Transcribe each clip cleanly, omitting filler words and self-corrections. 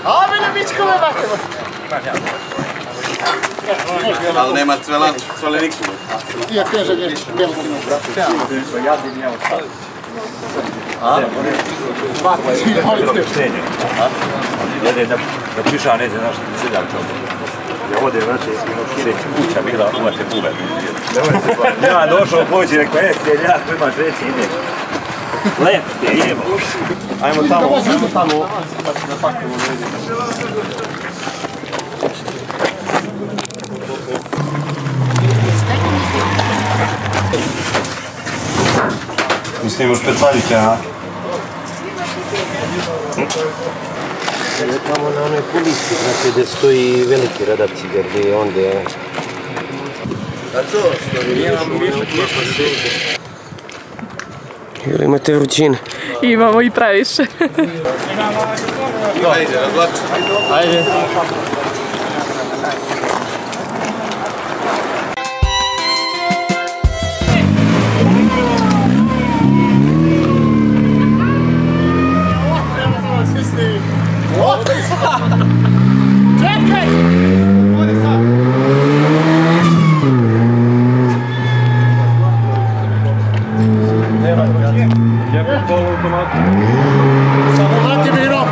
A, mene pičkove vatimo. Ali nema cveleniku. Ja težak je velikinu. Ja bi njao stavio. Jede da piša neće naš seljak čovjek. Ja ovdje znači sljedeća kuća bila uvate buve. Ja došao u poći i rekao, seljak, imaš reći, ide. Lepte, idemo. Ajmo tamo. Na paktomu Mislim u špecalike, a? Tamo na onoj policiji, znači gdje stoji veliki radar cigar, gdje je onda... A co? Imamo mišljice. Ili imate vrućine? Imamo i previše. Ajde, razlači. Ajde. Čekaj! Odi sad! Jebe poluautomatu. Samo vrati mirom!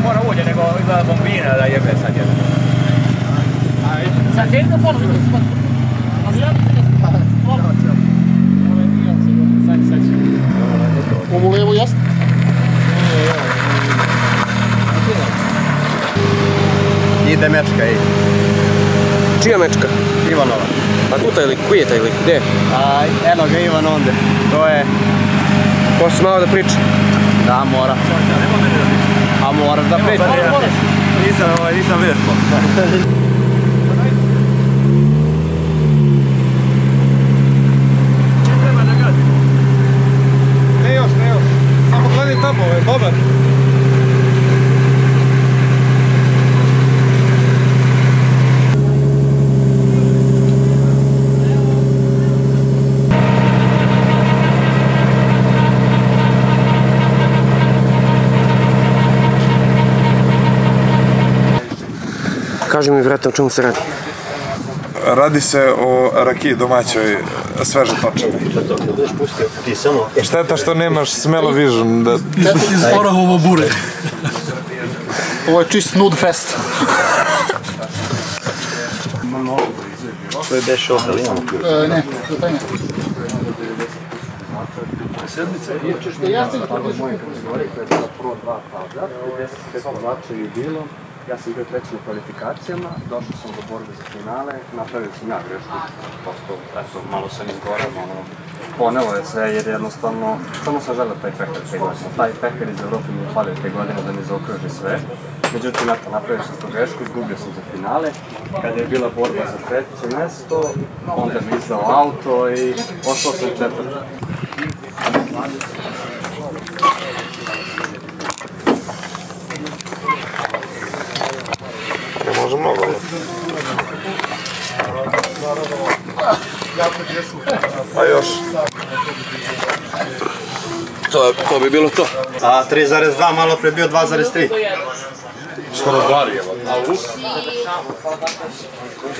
Mora uđe, nego izgleda bombina da jebe sad jedan. Sad jedno položimo. Ali ja ovu levu jasno? Ide mečka, ej. Čija mečka? Ivanova. A tu taj lik, koji je taj lik, gdje? Eno ga Ivan onda. To je... Ko si malo da priča? Da, mora. A moraš da priča. Nisam vježbao. Ne još. Samo gledaj tabove, dobar. Kaži mi, vrata, o čemu se radi? Radi se o rakiji domaćoj, sveže točenoj. Šteta što nemaš smelo vision. Iz Orahovo bure. Ovo je čist nude fest. To je bez šoka, ali imamo ključ. Ne, to ne. Ja sam bio treći na kvalifikacijama, došao sam do borbe za finale, napravio sam ja grešku, prosto, eto, malo sam izgorao, ponelo je sve jer jednostavno, samo sam želeo taj pehar te godine. Taj pehar iz Evrope mi je falio te godine da mi zaokruži sve. Međutim, eto, napravio sam tu grešku, izgubio sam za finale. Kad je bila borba za treće mjesto, onda mi izdao auto i ostao sam četvrti. Ne može mnogo. Pa još. To bi bilo to. A 3,2 malo pre bio 2,3. Skoro blari je.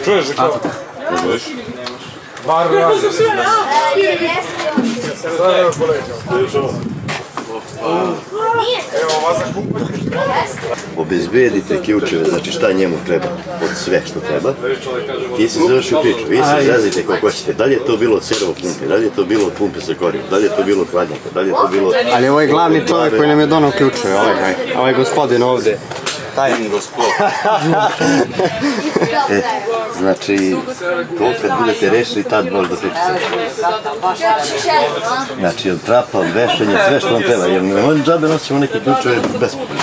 Čuješ li to? Čuješ? Bar razi. Obezbedite ključeve, znači šta njemu treba, od sve što treba. Ti si završio priču, vi se izrazite kako hoćete. Da li je to bilo servo pumpe, da li je to bilo pumpe sa korijem, da li je to bilo hladnjaka, da li je to bilo... Ali ovo je glavni čovjek koji nam je donao ključeve, ovaj gospodin ovde. Tajni gospod. Znači, to kad budete rešili, tad možda pričati. Znači, od trapa, od vešanja, sve što vam treba. Jer ne možem džabe nosimo neke ključeve besplatno.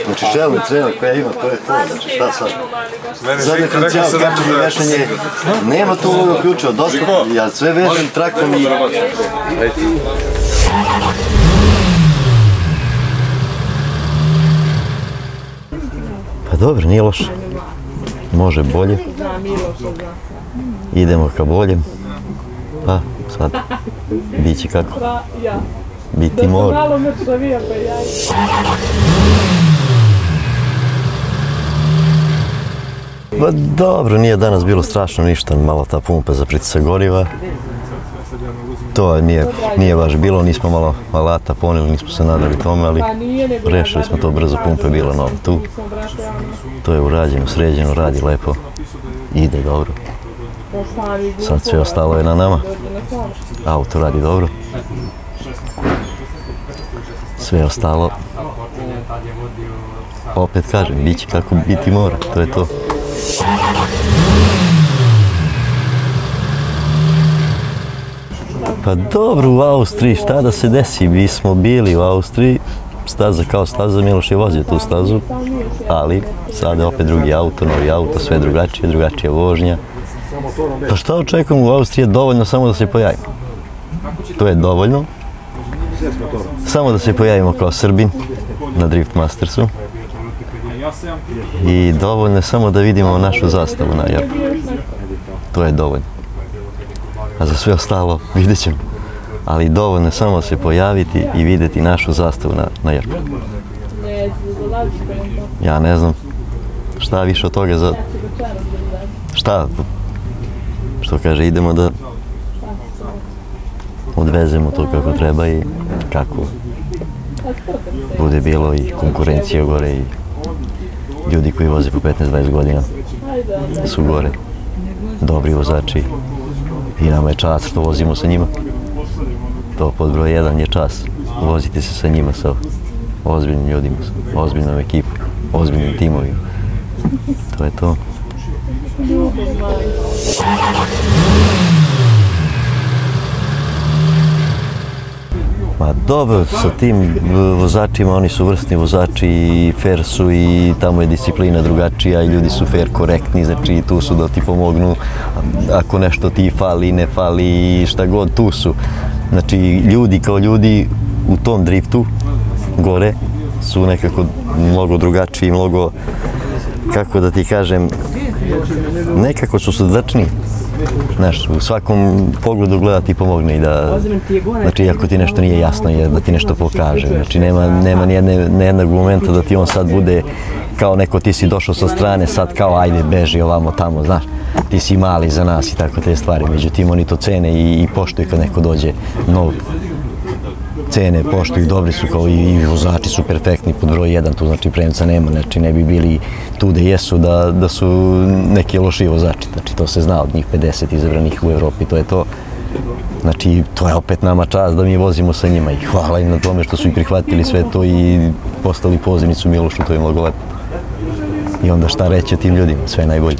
Znači, čelni treba koja ima, to je to. Znači, šta sad? Sad je financijal, kačanje, vešanje. Nema tu ovoga ključeva, dosta. Ja sve vežem trakom i... Pa dobro, nije loše. Može bolje. Idemo ka boljem. Pa sad, bit će kako. Biti mora. Pa dobro, nije danas bilo strašno ništa, malo ta pumpa za pritisak goriva. To nije baš bilo, nismo malo alata poneli, nismo se nadali tome, ali rešili smo to brzo, pumpa je bila nova tu. To je urađeno, sređeno, radi lepo, ide dobro. Sad sve ostalo je na nama, auto radi dobro. Sve ostalo, opet kažem, bit će kako biti mora, to je to. Pa dobro, u Austriji šta da se desi, mi smo bili u Austriji, staza kao staza, Miloš je vozio tu stazu, ali sada je opet drugi auto, novi auto, sve drugačija vožnja. Pa šta očekujemo, u Austriji je dovoljno samo da se pojavimo. To je dovoljno. Samo da se pojavimo kao Srbin na Drift Mastersu. I dovoljno je samo da vidimo našu zastavu na jarku. To je dovoljno. A za sve ostalo vidjet ćemo. Ali dovoljno je samo se pojaviti i vidjeti našu zastavu na jarku. Ja ne znam šta više od toga za... Šta? Što kaže, idemo da odvezemo to kako treba i kako bude bilo i konkurencija gore i ljudi koji voze po 15-20 godina su gore. Dobri vozači i nama je čast što vozimo sa njima. To pod broj 1 je čast. Vozite se sa njima, sa ozbiljnim ljudima, sa ozbiljnom ekipom, ozbiljnim timovima. To je to. Ma dobro, sa tim vozačima, oni su vrsni vozači i fair su i tamo je disciplina drugačija i ljudi su fair, korektni, znači tu su da ti pomognu ako nešto ti fali, ne fali, šta god, tu su. Znači ljudi kao ljudi u tom driftu gore su nekako mnogo drugačiji, mnogo, kako da ti kažem, nekako su srdačniji. Znaš, u svakom pogledu gleda ti pomogne i da, znači, ako ti nešto nije jasno, da ti nešto pokaže. Znači, nema ni jednog momenta da ti on sad bude kao neko, ti si došao sa strane, sad kao ajde beži ovamo tamo, znaš, ti si mali za nas i tako te stvari. Međutim, oni to cene i poštuju kad neko dođe nov. Cene, poštuju, dobri su kao i vozači su perfektni pod broj 1, tu znači premca nema, znači ne bi bili tu da jesu da su neki loši vozači, znači to se zna od njih 50 izabranih u Evropi, to je to. Znači to je opet nama čast da mi vozimo sa njima i hvala im na tome što su i prihvatili sve to i postali pozivnicu Milošu, to je mnogo lepo. I onda šta reći o tim ljudima, sve najbolje.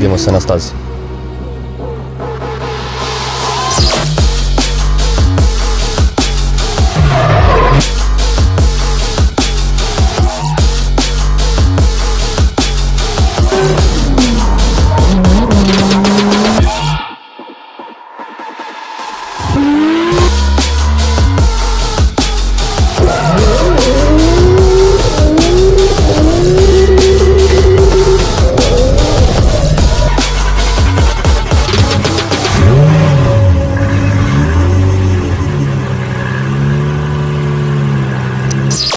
vidimo se na stazi.